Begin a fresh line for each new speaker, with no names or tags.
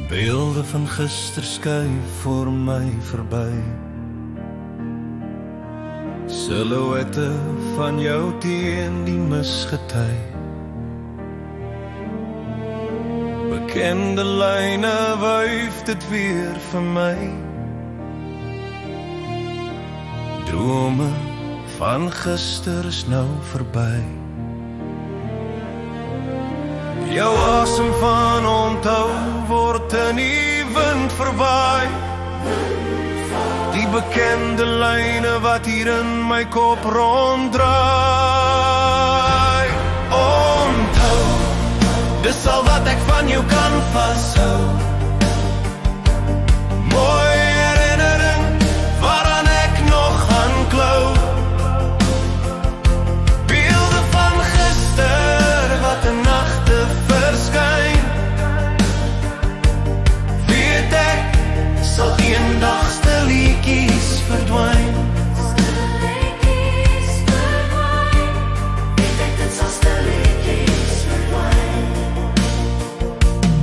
Beelde van gister skuif voor my verby. Silhouette van jou teen die misgety. Bekende lyne wuif dit weer vir my. Drome van gister is nou verby. Jou asem van onthou word in die wind verwaai. Die bekende lyne wat hier in my kop ronddraai.